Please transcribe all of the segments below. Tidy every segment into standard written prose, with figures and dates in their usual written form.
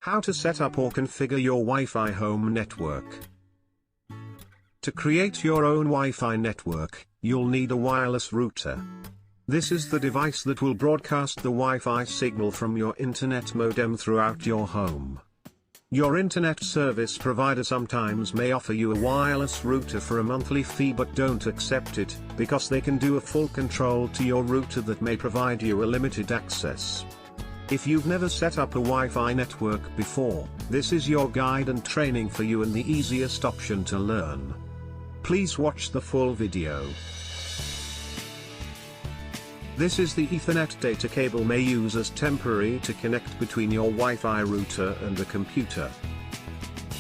How to set up or configure your Wi-Fi home network. To create your own Wi-Fi network, you'll need a wireless router. This is the device that will broadcast the Wi-Fi signal from your internet modem throughout your home. Your internet service provider sometimes may offer you a wireless router for a monthly fee, but don't accept it, because they can do a full control to your router that may provide you a limited access. If you've never set up a Wi-Fi network before, this is your guide and training for you and the easiest option to learn. Please watch the full video. This is the Ethernet data cable may use as temporary to connect between your Wi-Fi router and the computer.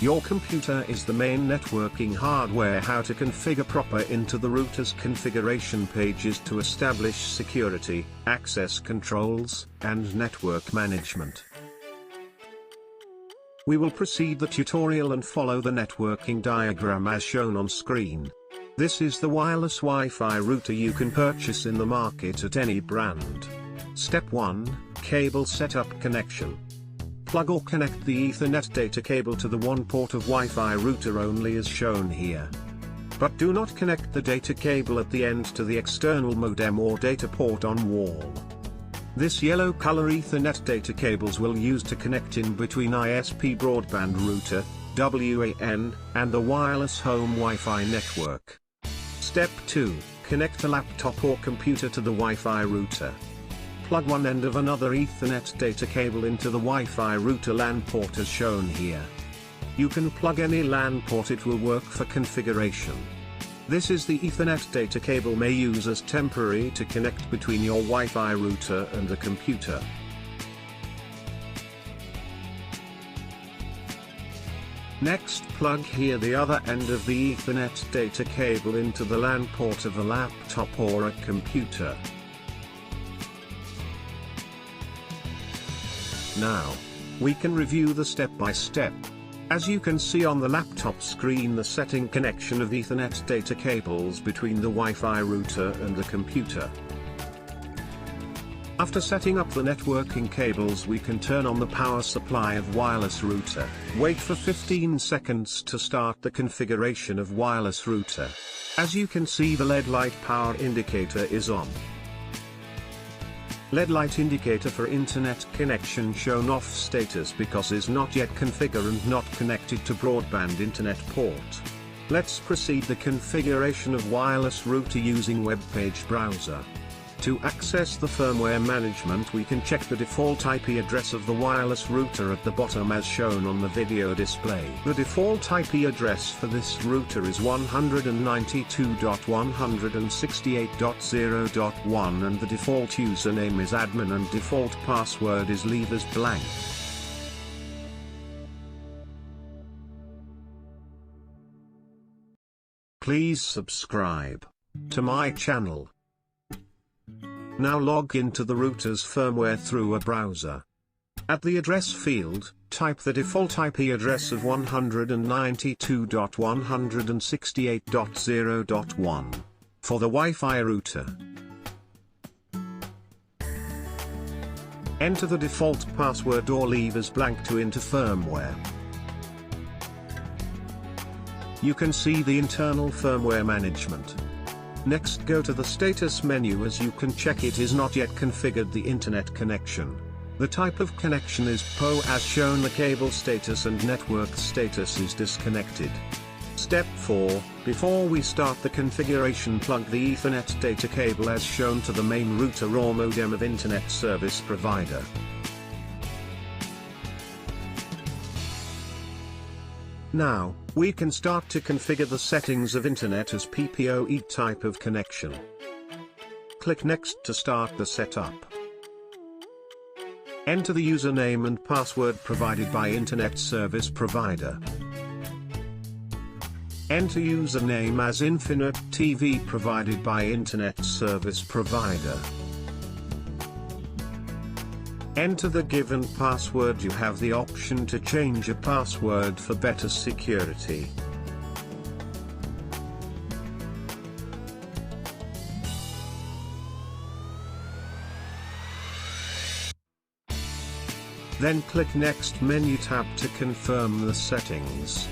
Your computer is the main networking hardware. How to configure proper into the router's configuration pages to establish security, access controls, and network management. We will proceed the tutorial and follow the networking diagram as shown on screen. This is the wireless Wi-Fi router you can purchase in the market at any brand. Step 1, Cable Setup Connection. Plug or connect the Ethernet data cable to the one port of Wi-Fi router only as shown here. But do not connect the data cable at the end to the external modem or data port on wall. This yellow color Ethernet data cables will use to connect in between ISP broadband router, WAN, and the wireless home Wi-Fi network. Step 2, connect a laptop or computer to the Wi-Fi router. Plug one end of another Ethernet data cable into the Wi-Fi router LAN port as shown here. You can plug any LAN port, it will work for configuration. This is the Ethernet data cable may use as temporary to connect between your Wi-Fi router and the computer. Next, plug here the other end of the Ethernet data cable into the LAN port of a laptop or a computer. Now, we can review the step-by-step. As you can see on the laptop screen, the setting connection of Ethernet data cables between the Wi-Fi router and the computer. After setting up the networking cables, we can turn on the power supply of wireless router. Wait for 15 seconds to start the configuration of wireless router. As you can see, the LED light power indicator is on. LED light indicator for internet connection shown off status because is not yet configured and not connected to broadband internet port. Let's proceed the configuration of wireless router using web page browser. To access the firmware management, we can check the default IP address of the wireless router at the bottom as shown on the video display. The default IP address for this router is 192.168.0.1 and the default username is admin and default password is leave as blank. Please subscribe to my channel. Now log into the router's firmware through a browser. At the address field, type the default IP address of 192.168.0.1 for the Wi-Fi router. Enter the default password or leave as blank to enter firmware. You can see the internal firmware management. Next, go to the status menu as you can check it is not yet configured the internet connection. The type of connection is PO as shown, the cable status and network status is disconnected. Step 4, before we start the configuration, plug the Ethernet data cable as shown to the main router or modem of internet service provider. Now, we can start to configure the settings of internet as PPOE type of connection. Click Next to start the setup. Enter the username and password provided by internet service provider. Enter username as Infinite TV provided by internet service provider. Enter the given password. You have the option to change a password for better security. Then click Next Menu tab to confirm the settings.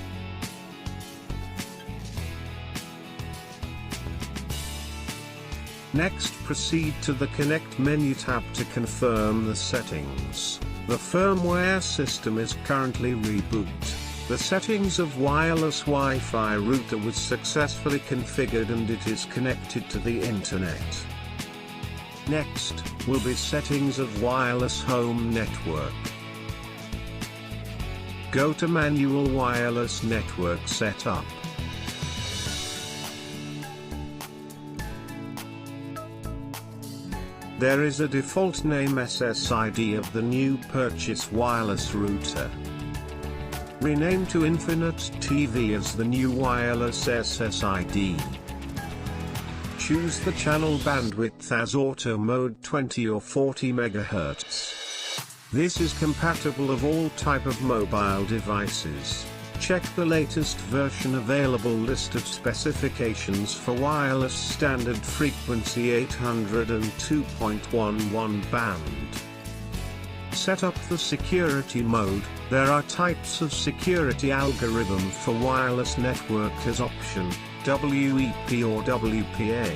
Next, proceed to the Connect menu tab to confirm the settings. The firmware system is currently reboot. The settings of wireless Wi-Fi router was successfully configured and it is connected to the internet. Next, will be settings of wireless home network. Go to Manual Wireless Network Setup. There is a default name SSID of the new purchase wireless router. Rename to Infinite TV as the new wireless SSID. Choose the channel bandwidth as auto mode 20 or 40 MHz. This is compatible of all type of mobile devices. Check the latest version available list of specifications for wireless standard frequency 802.11 band. Set up the security mode. There are types of security algorithm for wireless network as option, WEP or WPA.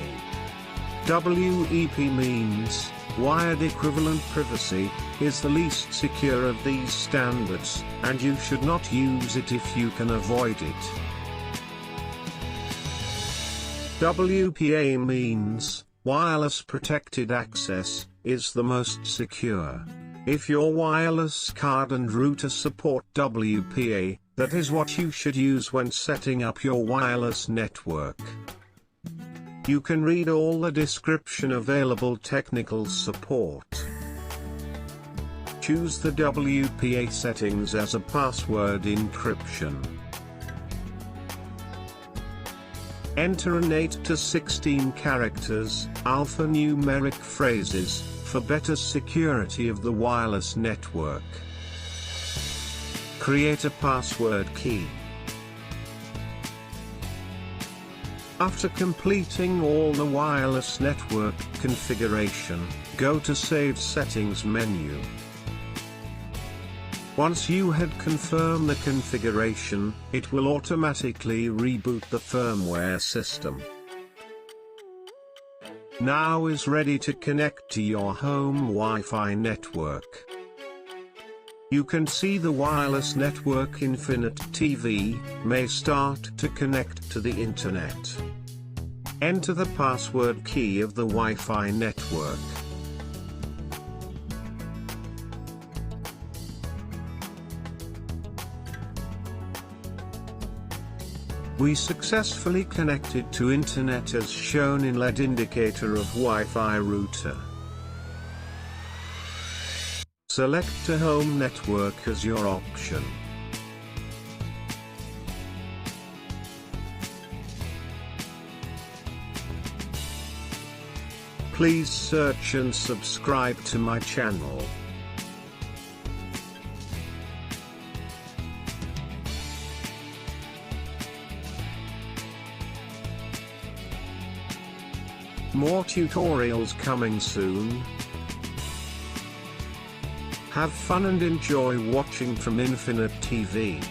WEP means, wired equivalent privacy, is the least secure of these standards, and you should not use it if you can avoid it. WPA means, wireless protected access, is the most secure. If your wireless card and router support WPA, that is what you should use when setting up your wireless network. You can read all the description available technical support. Choose the WPA settings as a password encryption. Enter an 8 to 16 characters, alphanumeric phrases, for better security of the wireless network. Create a password key. After completing all the wireless network configuration, go to Save Settings menu. Once you had confirmed the configuration, it will automatically reboot the firmware system. Now is ready to connect to your home Wi-Fi network. You can see the wireless network Infinite TV may start to connect to the internet. Enter the password key of the Wi-Fi network. We successfully connected to internet as shown in LED indicator of Wi-Fi router. Select a home network as your option. Please search and subscribe to my channel. More tutorials coming soon. Have fun and enjoy watching from Infinite TV.